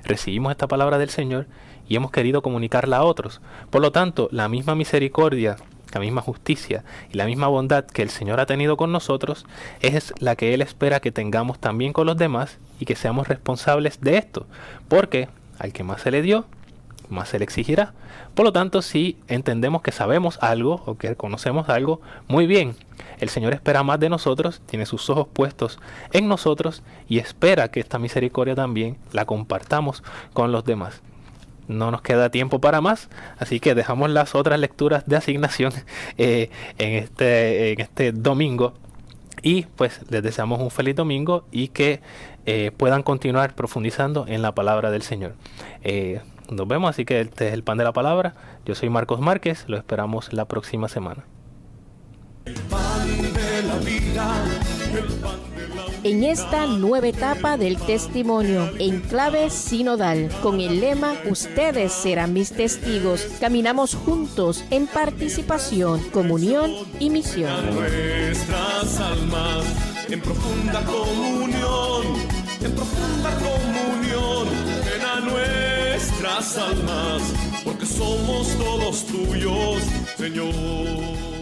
recibimos esta palabra del Señor y hemos querido comunicarla a otros. Por lo tanto, la misma misericordia la misma justicia y la misma bondad que el Señor ha tenido con nosotros, es la que Él espera que tengamos también con los demás y que seamos responsables de esto. Porque al que más se le dio, más se le exigirá. Por lo tanto, si entendemos que sabemos algo o que conocemos algo, muy bien. El Señor espera más de nosotros, tiene sus ojos puestos en nosotros y espera que esta misericordia también la compartamos con los demás. No nos queda tiempo para más, así que dejamos las otras lecturas de asignación en este domingo. Y pues les deseamos un feliz domingo y que puedan continuar profundizando en la palabra del Señor. Nos vemos, así que este es el Pan de la Palabra. Yo soy Marcos Márquez, lo esperamos la próxima semana. En esta nueva etapa del testimonio en clave sinodal, con el lema "Ustedes serán mis testigos", caminamos juntos en participación, comunión y misión. Nuestras almas en profunda comunión, ven a nuestras almas, porque somos todos tuyos, Señor.